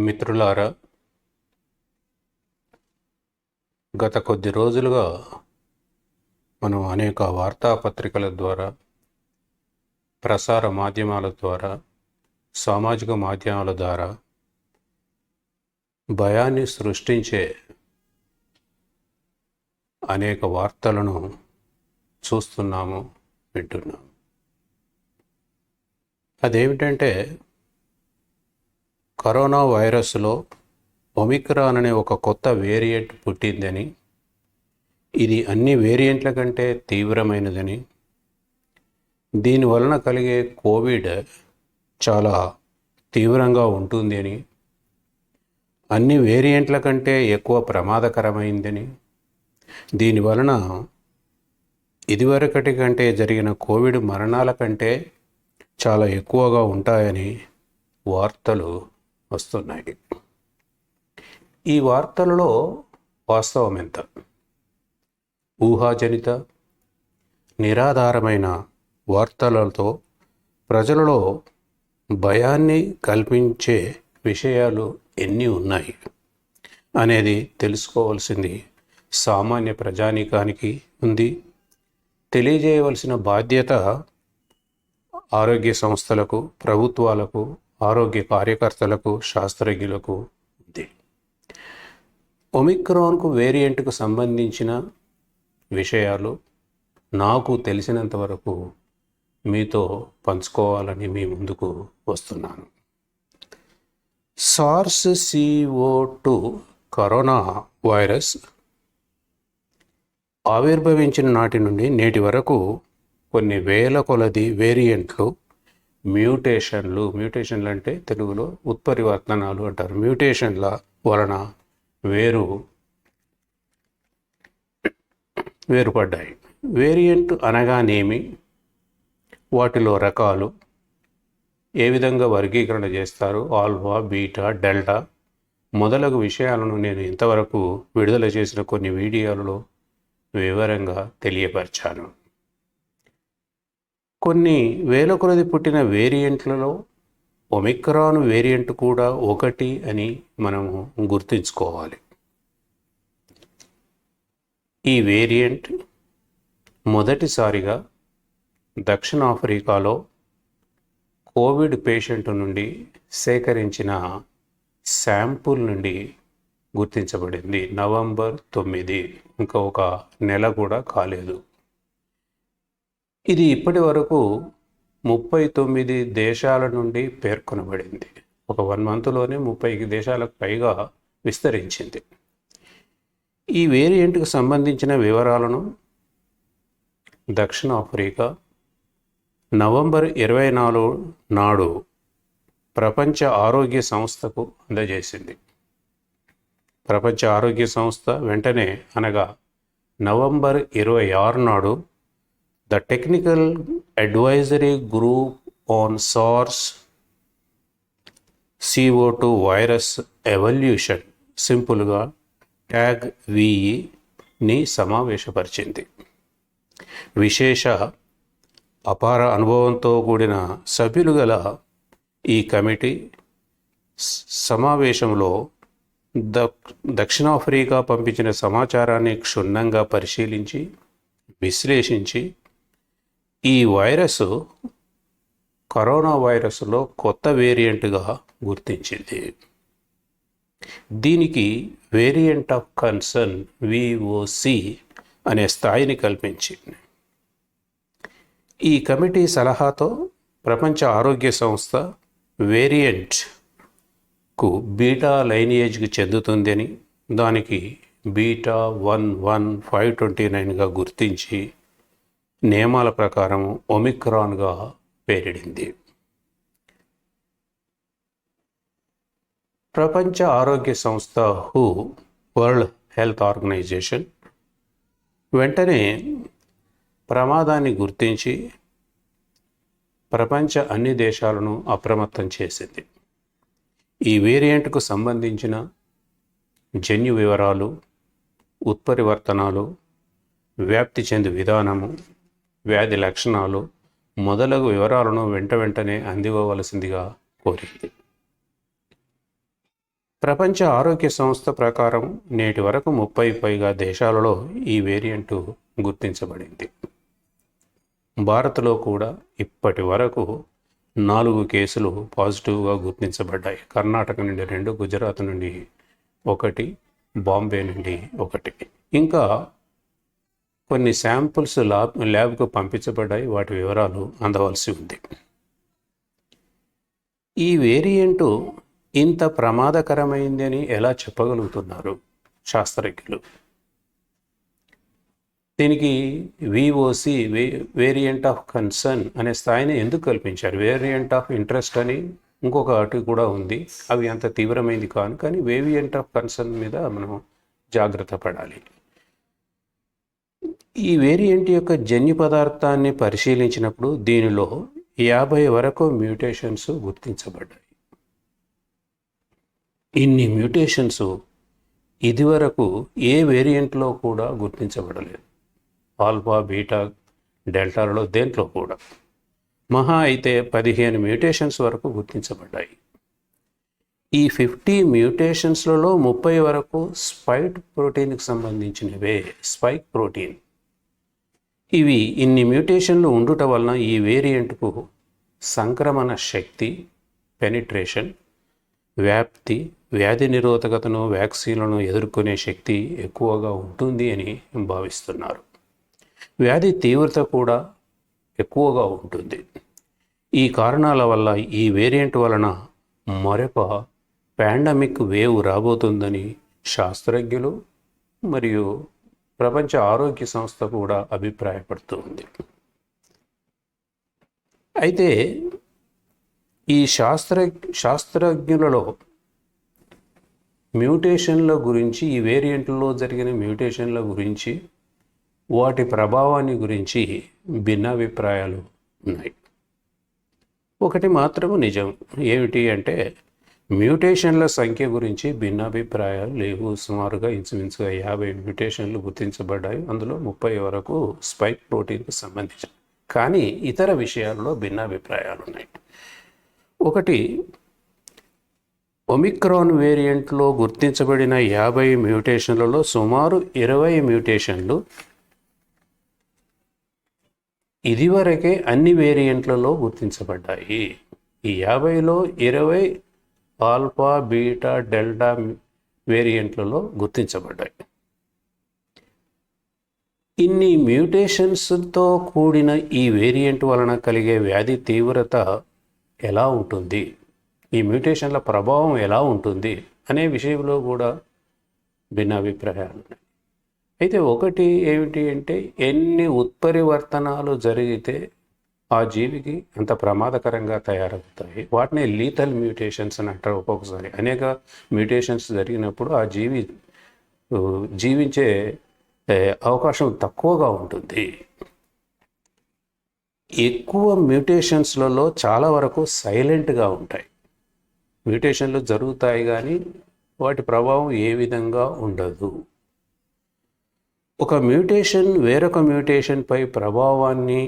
మిత్రులారా, గత కొద్ది రోజులుగా మనం అనేక వార్తాపత్రికల ద్వారా, ప్రసార మాధ్యమాల ద్వారా, సామాజిక మాధ్యమాల ద్వారా భయాన్ని సృష్టించే అనేక వార్తలను చూస్తున్నాము, వింటున్నాము. అదేమిటంటే, కరోనా వైరస్లో ఒమిక్రాన్ అనే ఒక కొత్త వేరియంట్ పుట్టిందని, ఇది అన్ని వేరియంట్ల కంటే తీవ్రమైనదని, దీనివలన కలిగే కోవిడ్ చాలా తీవ్రంగా ఉంటుంది అని, అన్ని వేరియంట్ల కంటే ఎక్కువ ప్రమాదకరమైందని, దీనివలన ఇదివరకటి కంటే జరిగిన కోవిడ్ మరణాల కంటే చాలా ఎక్కువగా ఉంటాయని వార్తలు వస్తున్నాయి. ఈ వార్తలలో వాస్తవం ఎంత? ఊహాజనిత, నిరాధారమైన వార్తలతో ప్రజలలో భయాన్ని కల్పించే విషయాలు ఎన్ని ఉన్నాయి అనేది తెలుసుకోవాల్సింది సామాన్య ప్రజానీకానికి ఉంది. తెలియజేయవలసిన బాధ్యత ఆరోగ్య సంస్థలకు, ప్రభుత్వాలకు, ఆరోగ్య కార్యకర్తలకు, శాస్త్రజ్ఞులకు ఉంది. ఒమిక్రాన్కు వేరియంట్కు సంబంధించిన విషయాలు నాకు తెలిసినంత వరకు మీతో పంచుకోవాలని మీ ముందుకు వస్తున్నాను. SARS-CoV-2 కరోనా వైరస్ ఆవిర్భవించిన నాటి నుండి నేటి వరకు కొన్ని వేల కొలది వేరియంట్లు, మ్యూటేషన్లు అంటే తెలుగులో ఉత్పరివర్తనాలు అంటారు. మ్యూటేషన్ల వలన వేరుపడ్డాయి. వేరియంట్ అనగానేమి, వాటిలో రకాలు ఏ విధంగా వర్గీకరణ చేస్తారు, ఆల్ఫా, బీటా, డెల్టా మొదలగు విషయాలను నేను ఇంతవరకు విడుదల చేసిన కొన్ని వీడియోలలో వివరంగా తెలియపరిచాను. కొన్ని వేల కొలది పుట్టిన వేరియంట్లలో ఒమిక్రాన్ వేరియంట్ కూడా ఒకటి అని మనము గుర్తుంచుకోవాలి. ఈ వేరియంట్ మొదటిసారిగా దక్షిణాఫ్రికాలో కోవిడ్ పేషెంట్ నుండి సేకరించిన శాంపుల్ నుండి గుర్తించబడింది. నవంబర్ 9, ఇంకా ఒక నెల కూడా కాలేదు. ఇది ఇప్పటి వరకు 39 దేశాల నుండి పేర్కొనబడింది. ఒక 1 మంత్లోనే 30 దేశాలకు పైగా విస్తరించింది. ఈ వేరియంట్కు సంబంధించిన వివరాలను దక్షిణాఫ్రికా నవంబర్ 24 నాడు ప్రపంచ ఆరోగ్య సంస్థకు అందజేసింది. ప్రపంచ ఆరోగ్య సంస్థ వెంటనే, అనగా నవంబర్ 26 నాడు the technical advisory group on SARS-CoV-2 virus evolution, సింపుల్గా TAG-VE సమావేశపరిచింది. విశేష అపార అనుభవంతో కూడిన సభ్యులు గల ఈ కమిటీ సమావేశంలో దక్షిణాఫ్రికా పంపించిన సమాచారాన్ని క్షుణ్ణంగా పరిశీలించి, విశ్లేషించి ఈ వైరస్ కరోనా వైరస్లో కొత్త వేరియంట్గా గుర్తించింది. దీనికి వేరియంట్ ఆఫ్ కన్సర్న్ VOC అనే స్థాయిని కల్పించింది. ఈ కమిటీ సలహాతో ప్రపంచ ఆరోగ్య సంస్థ వేరియంట్కు బీటా లైనియేజ్కి చెందుతుందని, దానికి బీటా 11529గా గుర్తించి నియమాల ప్రకారం ఒమిక్రాన్గా పేరిడింది. ప్రపంచ ఆరోగ్య సంస్థ వరల్డ్ హెల్త్ ఆర్గనైజేషన్ వెంటనే ప్రమాదాన్ని గుర్తించి ప్రపంచ అన్ని దేశాలను అప్రమత్తం చేసింది. ఈ వేరియంట్కు సంబంధించిన జన్యు వివరాలు, ఉత్పరివర్తనాలు, వ్యాప్తి చెందు విధానము, వ్యాధి లక్షణాలు మొదలగు వివరాలను వెంటనే అందివ్వవలసిందిగా కోరింది. ప్రపంచ ఆరోగ్య సంస్థ ప్రకారం నేటి వరకు 30 పైగా దేశాలలో ఈ వేరియంటు గుర్తించబడింది. భారత్లో కూడా ఇప్పటి వరకు 4 కేసులు పాజిటివ్గా గుర్తించబడ్డాయి. కర్ణాటక నుండి 2, గుజరాత్ నుండి 1, బాంబే నుండి 1. ఇంకా కొన్ని శాంపుల్స్ ల్యాబ్కు పంపించబడ్డాయి. వాటి వివరాలు అందవలసి ఉంది. ఈ వేరియంటు ఇంత ప్రమాదకరమైందని ఎలా చెప్పగలుగుతున్నారు శాస్త్రజ్ఞులు? దీనికి VOC వేరియంట్ ఆఫ్ కన్సర్న్ అనే స్థాయిని ఎందుకు కల్పించారు? వేరియంట్ ఆఫ్ ఇంట్రెస్ట్ అని ఇంకొకటి కూడా ఉంది. అవి అంత తీవ్రమైంది కాదు, కానీ వేరియంట్ ఆఫ్ కన్సర్న్ మీద మనం జాగ్రత్త పడాలి. ఈ వేరియంట్ యొక్క జన్యు పదార్థాన్ని పరిశీలించినప్పుడు దీనిలో 50 వరకు మ్యూటేషన్స్ గుర్తించబడ్డాయి. ఇన్ని మ్యూటేషన్స్ ఇదివరకు ఏ వేరియంట్లో కూడా గుర్తించబడలేదు. ఆల్ఫా, బీటా, డెల్టాలలో దేంట్లో కూడా. మహా అయితే 15 మ్యూటేషన్స్ వరకు గుర్తించబడ్డాయి. ఈ 50 మ్యూటేషన్స్లలో 30 వరకు స్పైక్ ప్రోటీన్కి సంబంధించినవే. Spike protein. ఇవి ఇన్ని మ్యూటేషన్లు ఉండుట వలన ఈ వేరియంట్కు సంక్రమణ శక్తి, పెనిట్రేషన్, వ్యాప్తి, వ్యాధి నిరోధకతను, వ్యాక్సిన్లను ఎదుర్కొనే శక్తి ఎక్కువగా ఉంటుంది అని భావిస్తున్నారు. వ్యాధి తీవ్రత కూడా ఎక్కువగా ఉంటుంది. ఈ కారణాల వల్ల ఈ వేరియంట్ వలన మరొక పాండమిక్ వేవ్ రాబోతుందని శాస్త్రజ్ఞులు మరియు ప్రపంచ ఆరోగ్య సంస్థ కూడా అభిప్రాయపడుతుంది. అయితే ఈ శాస్త్రజ్ఞులలో మ్యూటేషన్ల గురించి, ఈ వేరియంట్లో జరిగిన మ్యూటేషన్ల గురించి, వాటి ప్రభావాన్ని గురించి భిన్నాభిప్రాయాలు ఉన్నాయి. ఒకటి మాత్రం నిజం. ఏమిటి అంటే మ్యూటేషన్ల సంఖ్య గురించి భిన్నాభిప్రాయాలు లేవు. సుమారుగా ఇంచుమించుగా 50 మ్యూటేషన్లు గుర్తించబడ్డాయి. అందులో 30 వరకు స్పైక్ ప్రోటీన్కి సంబంధించి. కానీ ఇతర విషయాల్లో భిన్నాభిప్రాయాలు ఉన్నాయి. ఒకటి, ఒమిక్రాన్ వేరియంట్లో గుర్తించబడిన 50 మ్యూటేషన్లలో సుమారు 20 మ్యూటేషన్లు ఇదివరకే అన్ని వేరియంట్లలో గుర్తించబడ్డాయి. ఈ 50లో 20 ఆల్ఫా, బీటా, డెల్టా వేరియంట్లలో గుర్తించబడ్డాయి. ఇన్ని మ్యూటేషన్స్తో కూడిన ఈ వేరియంట్ వలన కలిగే వ్యాధి తీవ్రత ఎలా ఉంటుంది, ఈ మ్యూటేషన్ల ప్రభావం ఎలా ఉంటుంది అనే విషయంలో కూడా భిన్నాభిప్రాయాలు ఉన్నాయి. అయితే ఒకటి ఏమిటి అంటే ఎన్ని ఉత్పరివర్తనాలు జరిగితే ఆ జీవికి అంత ప్రమాదకరంగా తయారవుతాయి. వాటిని లీథల్ మ్యూటేషన్స్ అని అంటారు. ఒక్కొక్కసారి అనేక మ్యూటేషన్స్ జరిగినప్పుడు ఆ జీవి జీవించే అవకాశం తక్కువగా ఉంటుంది. ఎక్కువ మ్యూటేషన్స్లలో చాలా వరకు సైలెంట్గా ఉంటాయి. మ్యూటేషన్లు జరుగుతాయి కానీ వాటి ప్రభావం ఏ విధంగా ఉండదు. ఒక మ్యూటేషన్ వేరొక మ్యూటేషన్పై ప్రభావాన్ని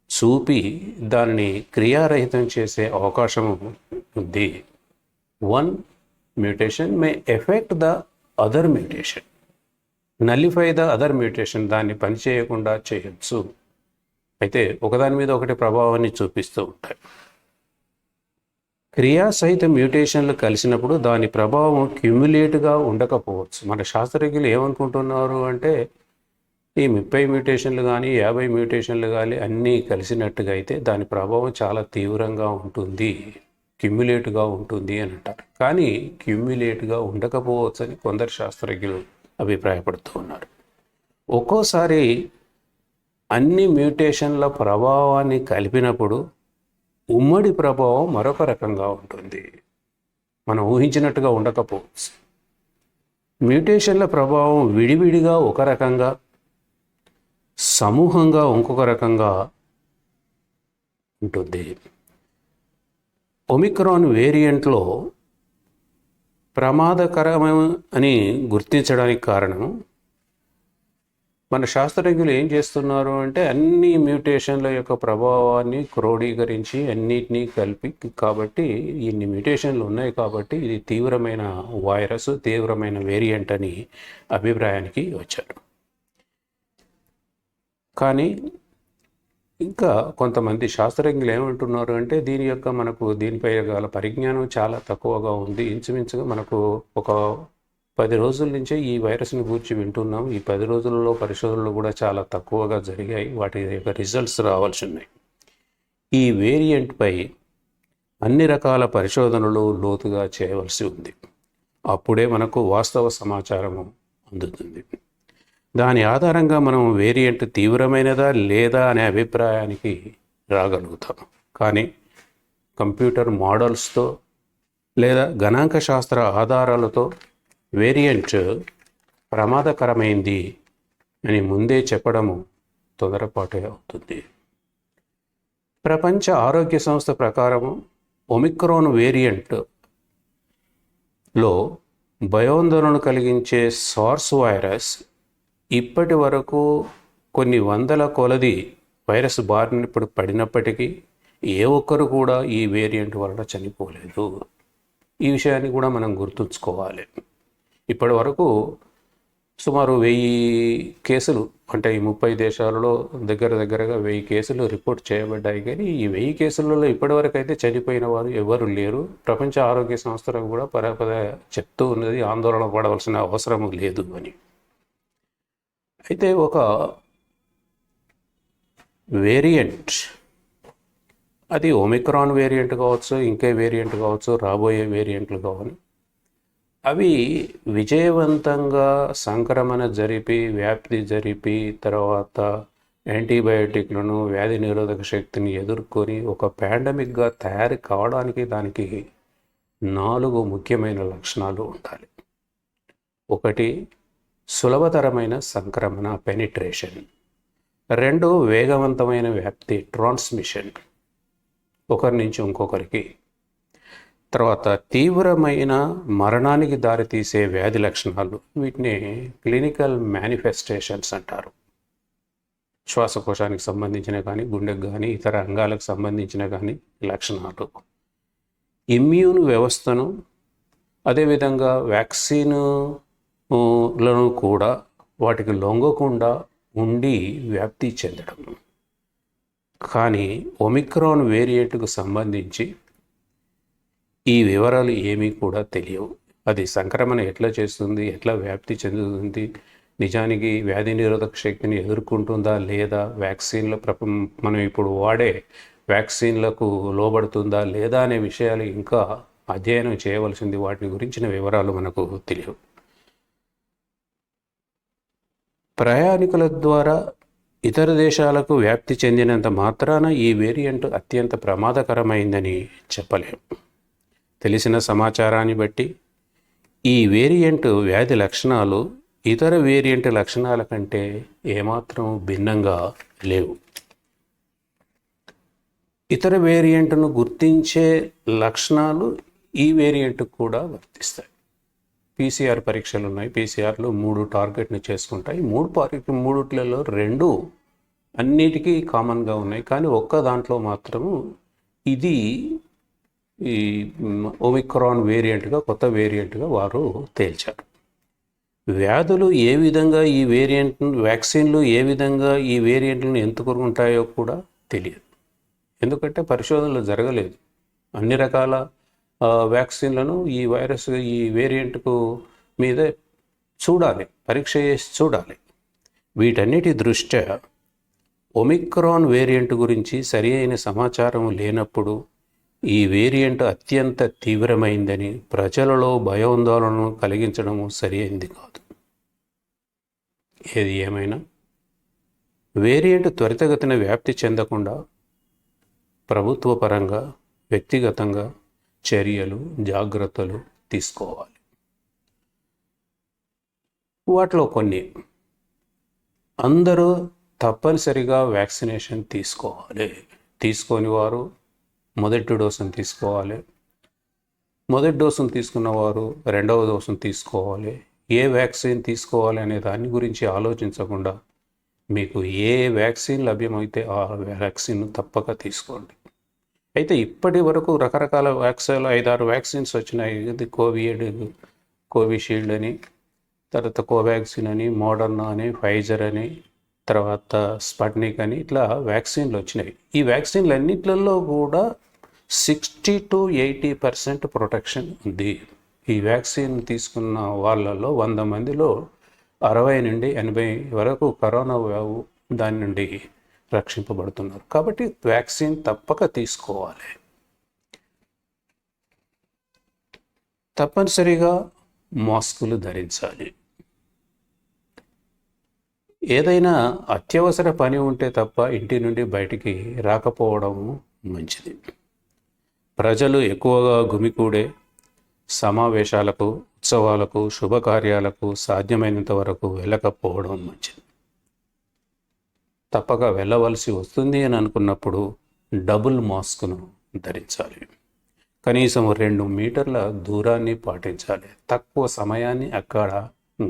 చూపి దాన్ని క్రియారహితం చేసే అవకాశం ఉంది. One mutation may affect the other mutation, nullify the other mutation, దాన్ని పనిచేయకుండా చేయొచ్చు. అయితే ఒకదాని మీద ఒకటి ప్రభావాన్ని చూపిస్తూ ఉంటాయి. క్రియాసహిత మ్యూటేషన్లు కలిసినప్పుడు దాని ప్రభావం క్యుములేట్గా ఉండకపోవచ్చు. మన శాస్త్రజ్ఞులు ఏమనుకుంటున్నారు అంటే ఈ 30 మ్యూటేషన్లు కానీ 50 మ్యూటేషన్లు కానీ అన్నీ కలిసినట్టుగా అయితే దాని ప్రభావం చాలా తీవ్రంగా ఉంటుంది, క్యుములేట్గా ఉంటుంది అని అంటారు. కానీ క్యుములేట్గా ఉండకపోవచ్చు అని కొందరు శాస్త్రజ్ఞులు అభిప్రాయపడుతూ ఉన్నారు. ఒక్కోసారి అన్ని మ్యూటేషన్ల ప్రభావాన్ని కలిపినప్పుడు ఉమ్మడి ప్రభావం మరొక రకంగా ఉంటుంది, మనం ఊహించినట్టుగా ఉండకపోవచ్చు. మ్యూటేషన్ల ప్రభావం విడివిడిగా ఒక రకంగా, సమూహంగా ఇంకొక రకంగా ఉంటుంది. ఒమిక్రాన్ వేరియంట్లో ప్రమాదకరమని గుర్తించడానికి కారణం మన శాస్త్రజ్ఞులు ఏం చేస్తున్నారు అంటే అన్ని మ్యూటేషన్ల యొక్క ప్రభావాన్ని క్రోడీకరించి అన్నిటినీ కలిపి, కాబట్టి ఇన్ని మ్యూటేషన్లు ఉన్నాయి కాబట్టి ఇది తీవ్రమైన వైరస్, తీవ్రమైన వేరియంట్ అని అభిప్రాయానికి వచ్చారు. కానీ ఇంకా కొంతమంది శాస్త్రజ్ఞులు ఏమంటున్నారు అంటే దీనిపై గల పరిజ్ఞానం చాలా తక్కువగా ఉంది. ఇంచుమించుగా మనకు ఒక 10 రోజుల నుంచే ఈ వైరస్ని గురించి వింటున్నాం. ఈ 10 రోజులలో పరిశోధనలు కూడా చాలా తక్కువగా జరిగాయి. వాటి యొక్క రిజల్ట్స్ రావాల్సి ఉన్నాయి. ఈ వేరియంట్పై అన్ని రకాల పరిశోధనలు లోతుగా చేయవలసి ఉంది. అప్పుడే మనకు వాస్తవ సమాచారము అందుతుంది. దాని ఆధారంగా మనం వేరియంట్ తీవ్రమైనదా లేదా అనే అభిప్రాయానికి రాగలుగుతాం. కానీ కంప్యూటర్ మోడల్స్తో లేదా గణాంక శాస్త్ర ఆధారాలతో వేరియంట్ ప్రమాదకరమైంది అని ముందే చెప్పడము తొందరపాటే అవుతుంది. ప్రపంచ ఆరోగ్య సంస్థ ప్రకారము ఒమిక్రాన్ వేరియంట్లో భయోందోళన కలిగించే సార్స్ వైరస్ ఇప్పటి వరకు కొన్ని వందల కొలది వైరస్ బారిన పడినప్పటికీ ఏ ఒక్కరు కూడా ఈ వేరియంట్ వలన చనిపోలేదు. ఈ విషయాన్ని కూడా మనం గుర్తుంచుకోవాలి. ఇప్పటి వరకు సుమారు 1000 కేసులు, అంటే ఈ 30 దేశాలలో దగ్గరగా 1000 కేసులు రిపోర్ట్ చేయబడ్డాయి. కానీ ఈ 1000 కేసులలో ఇప్పటివరకు అయితే చనిపోయిన వారు ఎవరు లేరు. ప్రపంచ ఆరోగ్య సంస్థ కూడా పదే చెప్తూ ఉన్నది ఆందోళన పడవలసిన అవసరం లేదు అని. అయితే ఒక వేరియంట్, అది ఒమిక్రాన్ వేరియంట్ కావచ్చు, ఇంకే వేరియంట్ కావచ్చు, రాబోయే వేరియంట్లు కావాలి, అవి విజయవంతంగా సంక్రమణ జరిపి, వ్యాప్తి జరిపి, తర్వాత యాంటీబయాటిక్లను, వ్యాధి నిరోధక శక్తిని ఎదుర్కొని ఒక పాండమిక్గా తయారు కావడానికి దానికి 4 ముఖ్యమైన లక్షణాలు ఉండాలి. ఒకటి, సులభతరమైన సంక్రమణ, పెనిట్రేషన్. 2, వేగవంతమైన వ్యాప్తి, ట్రాన్స్మిషన్, ఒకరి నుంచి ఇంకొకరికి. తర్వాత తీవ్రమైన మరణానికి దారితీసే వ్యాధి లక్షణాలు, వీటిని క్లినికల్ మేనిఫెస్టేషన్స్ అంటారు. శ్వాసకోశానికి సంబంధించిన కానీ, గుండెకు కానీ, ఇతర అంగాలకు సంబంధించిన కానీ లక్షణాలు. ఇమ్యూన్ వ్యవస్థను, అదేవిధంగా వ్యాక్సిన్లను కూడా వాటికి లొంగకుండా ఉండి వ్యాప్తి చెందడం. కానీ ఒమిక్రాన్ వేరియంట్కు సంబంధించి ఈ వివరాలు ఏమీ కూడా తెలియవు. అది సంక్రమణ ఎట్లా చేస్తుంది, ఎట్లా వ్యాప్తి చెందుతుంది, నిజానికి వ్యాధి నిరోధక శక్తిని ఎదుర్కొంటుందా లేదా, మనం ఇప్పుడు వాడే వ్యాక్సిన్లకు లోబడుతుందా లేదా అనే విషయాలు ఇంకా అధ్యయనం చేయవలసింది. వాటి గురించిన వివరాలు మనకు తెలియవు. ప్రయాణికుల ద్వారా ఇతర దేశాలకు వ్యాప్తి చెందినంత మాత్రాన ఈ వేరియంట్ అత్యంత ప్రమాదకరమైందని చెప్పలేము. తెలిసిన సమాచారాన్ని బట్టి ఈ వేరియంట్ వ్యాధి లక్షణాలు ఇతర వేరియంట్ లక్షణాల కంటే ఏమాత్రం భిన్నంగా లేవు. ఇతర వేరియంట్ను గుర్తించే లక్షణాలు ఈ వేరియంట్కు కూడా వర్తిస్తాయి. PCR పరీక్షలు ఉన్నాయి. PCRలో 3 టార్గెట్ని చేసుకుంటాయి. 3 2 అన్నిటికీ కామన్గా ఉన్నాయి. కానీ ఒక్క దాంట్లో మాత్రము ఇది ఈ ఒమిక్రాన్ వేరియంట్గా, కొత్త వేరియంట్గా వారు తేల్చారు. వ్యాధులు ఏ విధంగా ఈ వ్యాక్సిన్లు ఏ విధంగా ఈ వేరియంట్లను ఎంచుకుంటాయో కూడా తెలియదు. ఎందుకంటే పరిశోధనలు జరగలేదు. అన్ని రకాల వ్యాక్సిన్లను ఈ వేరియంట్కు మీద చూడాలి, పరీక్ష చేసి చూడాలి. వీటన్నిటి దృష్ట్యా ఒమిక్రాన్ వేరియంట్ గురించి సరి అయిన సమాచారం లేనప్పుడు ఈ వేరియంట్ అత్యంత తీవ్రమైందని ప్రజలలో భయాందోళనను కలిగించడము సరి అయింది కాదు. ఏది ఏమైనా వేరియంట్ త్వరితగతిన వ్యాప్తి చెందకుండా ప్రభుత్వ పరంగా, వ్యక్తిగతంగా చర్యలు, జాగ్రత్తలు తీసుకోవాలి. వాటిలో కొన్ని, అందరూ తప్పనిసరిగా వ్యాక్సినేషన్ తీసుకోవాలి. తీసుకొని వారు మొదటి డోసును తీసుకోవాలి. మొదటి డోసును తీసుకున్న వారు 2వ డోసును తీసుకోవాలి. ఏ వ్యాక్సిన్ తీసుకోవాలి అనే దాని గురించి ఆలోచించకుండా మీకు ఏ వ్యాక్సిన్ లభ్యమైతే ఆ వ్యాక్సిన్ తప్పక తీసుకోండి. అయితే ఇప్పటి వరకు రకరకాల వ్యాక్సిన్లు 5-6 వ్యాక్సిన్స్ వచ్చినాయి. ఇది కోవిషీల్డ్ అని, తర్వాత కోవాక్సిన్ అని, మోడర్నా అని, ఫైజర్ అని, తర్వాత స్పట్నిక్ అని, ఇట్లా వ్యాక్సిన్లు వచ్చినాయి. ఈ వ్యాక్సిన్లు అన్నిట్లలో కూడా 60-80% ప్రొటెక్షన్ ఉంది. ఈ వ్యాక్సిన్ తీసుకున్న వాళ్ళలో 100 మందిలో 60-80 వరకు కరోనా దాని నుండి రక్షింపబడుతున్నారు. కాబట్టి వ్యాక్సిన్ తప్పక తీసుకోవాలి. తప్పనిసరిగా మాస్కులు ధరించాలి. ఏదైనా అత్యవసర పని ఉంటే తప్ప ఇంటి నుండి బయటికి రాకపోవడం మంచిది. ప్రజలు ఎక్కువగా గుమికూడే సమావేశాలకు, ఉత్సవాలకు, శుభకార్యాలకు సాధ్యమైనంత వరకు వెళ్ళకపోవడం మంచిది. తప్పక వెళ్ళవలసి వస్తుంది అని అనుకున్నప్పుడు డబుల్ మాస్క్ను ధరించాలి. కనీసం 2 మీటర్ల దూరాన్ని పాటించాలి. తక్కువ సమయాన్ని అక్కడ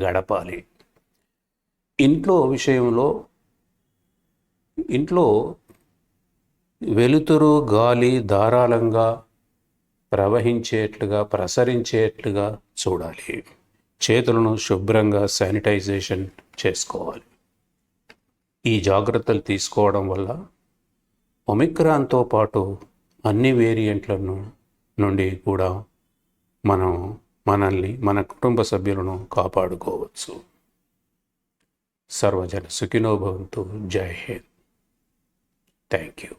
గడపాలి. ఇంట్లో వెలుతురు, గాలి ధారాళంగా ప్రసరించేట్లుగా చూడాలి. చేతులను శుభ్రంగా శానిటైజేషన్ చేసుకోవాలి. ఈ జాగ్రత్తలు తీసుకోవడం వల్ల ఒమిక్రాన్తో పాటు అన్ని వేరియంట్ల నుండి కూడా మనల్ని, మన కుటుంబ సభ్యులను కాపాడుకోవచ్చు. సర్వజన సుఖినో భవంతు. జై హింద్. Thank you.